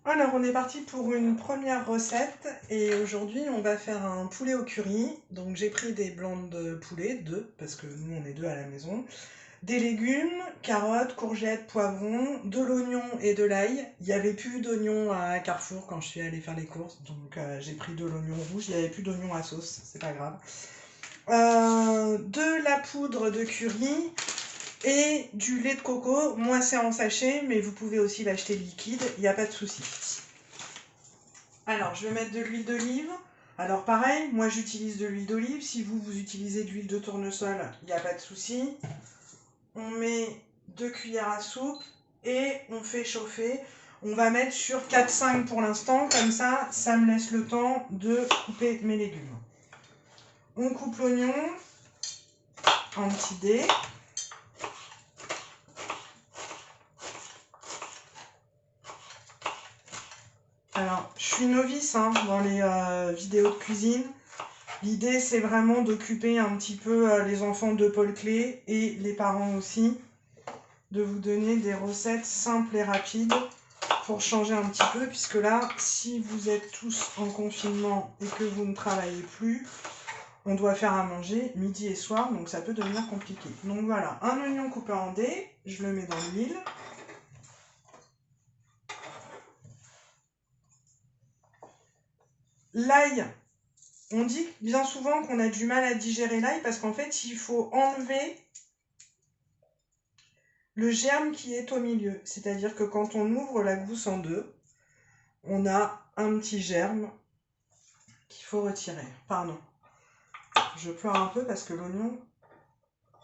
Alors, on est parti pour une première recette et aujourd'hui, on va faire un poulet au curry. Donc, j'ai pris des blancs de poulet, deux, parce que nous, on est deux à la maison. Des légumes, carottes, courgettes, poivrons, de l'oignon et de l'ail. Il n'y avait plus d'oignon à Carrefour quand je suis allée faire les courses, donc j'ai pris de l'oignon rouge. Il n'y avait plus d'oignon à sauce, c'est pas grave. De la poudre de curry et du lait de coco. Moi, c'est en sachet, mais vous pouvez aussi l'acheter liquide, il n'y a pas de souci. Alors, je vais mettre de l'huile d'olive. Alors, pareil, moi j'utilise de l'huile d'olive. Si vous utilisez de l'huile de tournesol, il n'y a pas de souci. On met 2 cuillères à soupe et on fait chauffer. On va mettre sur 4-5 pour l'instant, comme ça, ça me laisse le temps de couper mes légumes. On coupe l'oignon en petits dés. Alors, je suis novice dans les vidéos de cuisine. L'idée, c'est vraiment d'occuper un petit peu les enfants de Paul Clé et les parents aussi, de vous donner des recettes simples et rapides pour changer un petit peu, puisque là, si vous êtes tous en confinement et que vous ne travaillez plus, on doit faire à manger midi et soir, donc ça peut devenir compliqué. Donc voilà, un oignon coupé en dés, je le mets dans l'huile. L'ail, on dit bien souvent qu'on a du mal à digérer l'ail parce qu'en fait, il faut enlever le germe qui est au milieu. C'est-à-dire que quand on ouvre la gousse en deux, on a un petit germe qu'il faut retirer. Pardon. Je pleure un peu parce que l'oignon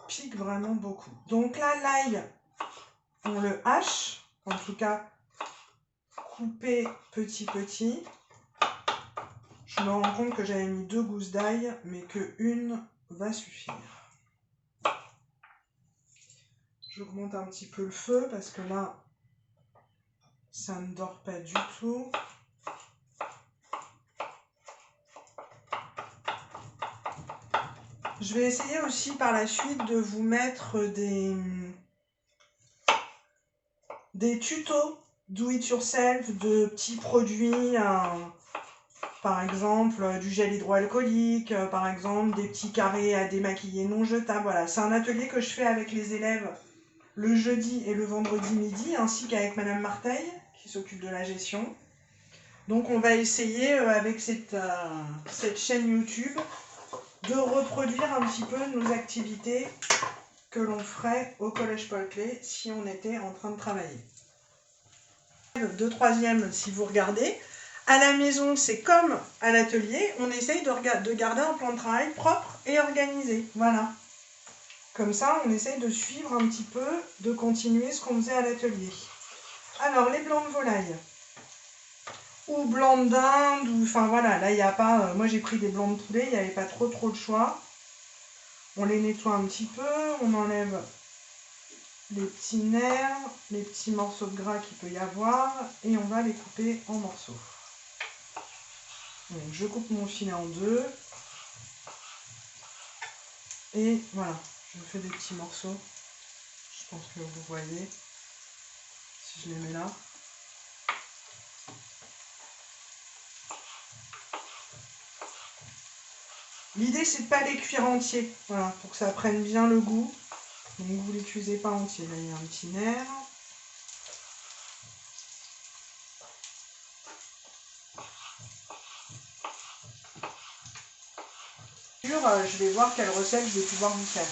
pique vraiment beaucoup. Donc là, l'ail, on le hache, en tout cas coupé petit. Je me rends compte que j'avais mis 2 gousses d'ail, mais qu'une va suffire. J'augmente un petit peu le feu parce que là, ça ne dort pas du tout. Je vais essayer aussi par la suite de vous mettre des tutos do it yourself, de petits produits, par exemple du gel hydroalcoolique, par exemple des petits carrés à démaquiller non jetables. Voilà, c'est un atelier que je fais avec les élèves le jeudi et le vendredi midi, ainsi qu'avec Madame Marteil, qui s'occupe de la gestion. Donc on va essayer avec cette chaîne YouTube de reproduire un petit peu nos activités que l'on ferait au Collège Paul Clé si on était en train de travailler. De troisième, si vous regardez, à la maison, c'est comme à l'atelier, on essaye de garder un plan de travail propre et organisé. Voilà. Comme ça, on essaye de suivre un petit peu, de continuer ce qu'on faisait à l'atelier. Alors, les blancs de volaille. Ou blancs de dinde, ou enfin voilà, là il n'y a pas. Moi j'ai pris des blancs de poulet, il n'y avait pas trop de choix. On les nettoie un petit peu, on enlève les petits nerfs, les petits morceaux de gras qu'il peut y avoir, et on va les couper en morceaux. Donc je coupe mon filet en deux. Et voilà, je fais des petits morceaux. Je pense que vous voyez, si je les mets là. L'idée, c'est de ne pas les cuire entiers, voilà, pour que ça prenne bien le goût. Donc, vous ne les cuisez pas entiers. Là, il y a un petit nerf. Je vais voir quelle recette je vais pouvoir vous faire.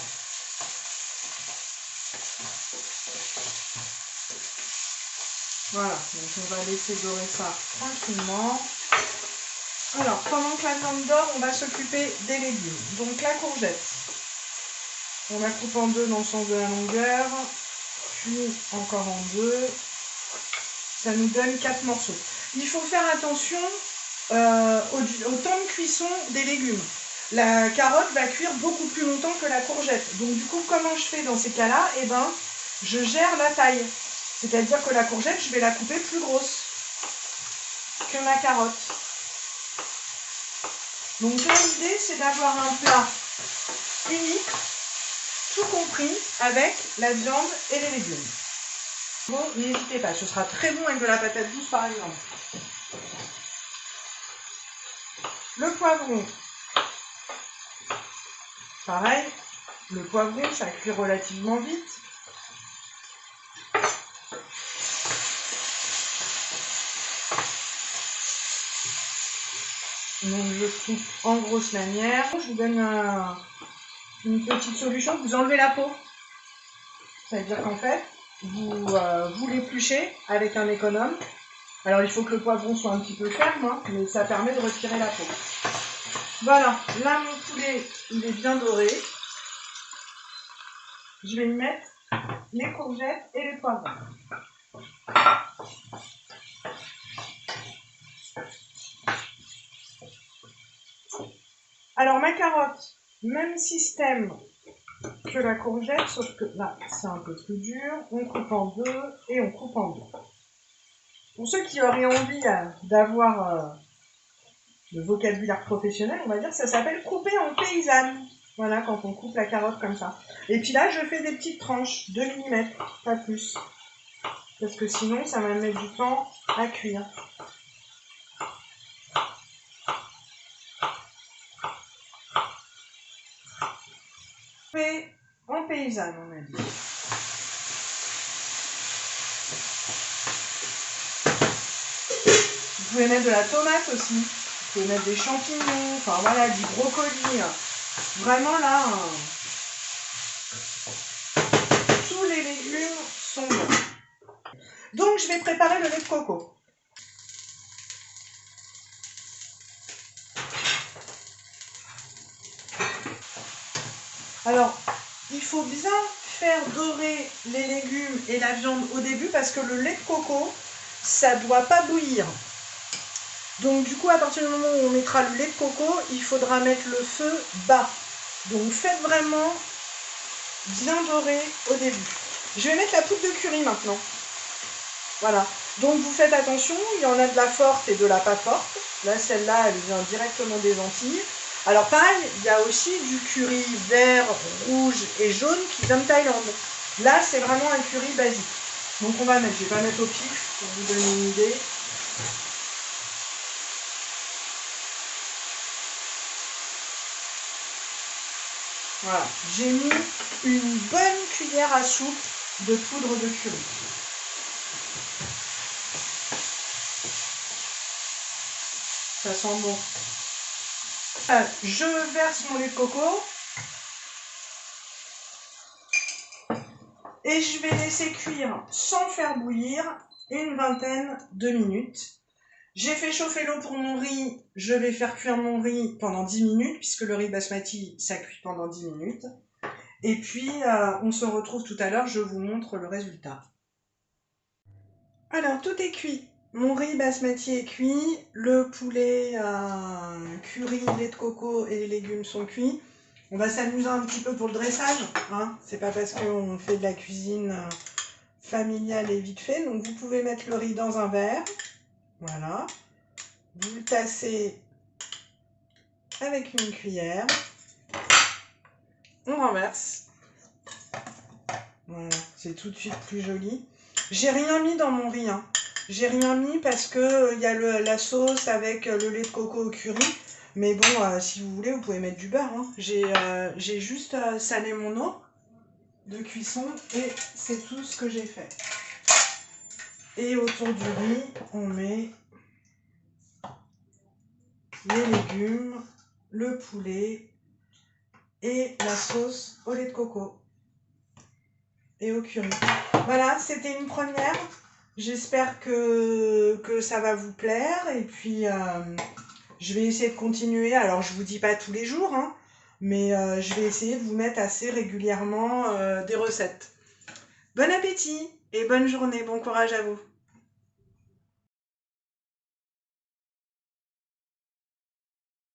Voilà, donc on va laisser dorer ça tranquillement. Alors, pendant que la viande dort, on va s'occuper des légumes. Donc, la courgette. On la coupe en deux dans le sens de la longueur, puis encore en deux. Ça nous donne 4 morceaux. Il faut faire attention au temps de cuisson des légumes. La carotte va cuire beaucoup plus longtemps que la courgette. Donc du coup, comment je fais dans ces cas-là? Eh ben, je gère la taille. C'est-à-dire que la courgette, je vais la couper plus grosse que ma carotte. Donc là, l'idée, c'est d'avoir un plat unique, tout compris, avec la viande et les légumes. Bon, n'hésitez pas, ce sera très bon avec de la patate douce par exemple. Le poivron, pareil, le poivron ça cuit relativement vite. Donc je coupe en grosses lanières. Je vous donne une petite solution, vous enlevez la peau. Ça veut dire qu'en fait, vous l'épluchez avec un économe. Alors il faut que le poivron soit un petit peu ferme, hein, mais ça permet de retirer la peau. Voilà, là mon poulet il est bien doré. Je vais y mettre les courgettes et les poivrons. Alors ma carotte, même système que la courgette, sauf que là c'est un peu plus dur. On coupe en deux et on coupe en deux. Pour ceux qui auraient envie d'avoir le vocabulaire professionnel, on va dire, ça s'appelle couper en paysanne. Voilà, quand on coupe la carotte comme ça. Et puis là, je fais des petites tranches, 2 mm, pas plus. Parce que sinon, ça va mettre du temps à cuire. Couper en paysanne, on a dit. Vous pouvez mettre de la tomate aussi. Vous pouvez mettre des champignons, enfin voilà, du brocoli. Vraiment là, tous les légumes sont bons. Donc je vais préparer le lait de coco. Alors, il faut bien faire dorer les légumes et la viande au début parce que le lait de coco, ça ne doit pas bouillir. Donc du coup, à partir du moment où on mettra le lait de coco, il faudra mettre le feu bas. Donc faites vraiment bien doré au début. Je vais mettre la poudre de curry maintenant. Voilà. Donc vous faites attention, il y en a de la forte et de la pas forte. Là, celle-là, elle vient directement des Antilles. Alors pareil, il y a aussi du curry vert, rouge et jaune qui vient de Thaïlande. Là, c'est vraiment un curry basique. Donc on va mettre, je ne vais pas mettre au pif pour vous donner une idée. Voilà, j'ai mis une bonne cuillère à soupe de poudre de curry. Ça sent bon. Je verse mon lait de coco et je vais laisser cuire sans faire bouillir une vingtaine de minutes. J'ai fait chauffer l'eau pour mon riz, je vais faire cuire mon riz pendant 10 minutes, puisque le riz basmati, ça cuit pendant 10 minutes. Et puis, on se retrouve tout à l'heure, je vous montre le résultat. Alors, tout est cuit. Mon riz basmati est cuit, le poulet curry, lait de coco et les légumes sont cuits. On va s'amuser un petit peu pour le dressage, hein. C'est pas parce qu'on fait de la cuisine familiale et vite fait. Donc, vous pouvez mettre le riz dans un verre. Voilà, vous le tassez avec une cuillère, on renverse, voilà, c'est tout de suite plus joli. J'ai rien mis dans mon riz, hein. J'ai rien mis parce que y a la sauce avec le lait de coco au curry, mais bon, si vous voulez, vous pouvez mettre du beurre, hein. J'ai juste salé mon eau de cuisson et c'est tout ce que j'ai fait. Et autour du riz, on met les légumes, le poulet et la sauce au lait de coco et au curry. Voilà, c'était une première. J'espère que ça va vous plaire. Et puis, je vais essayer de continuer. Alors, je ne vous dis pas tous les jours, hein, mais je vais essayer de vous mettre assez régulièrement des recettes. Bon appétit et bonne journée. Bon courage à vous.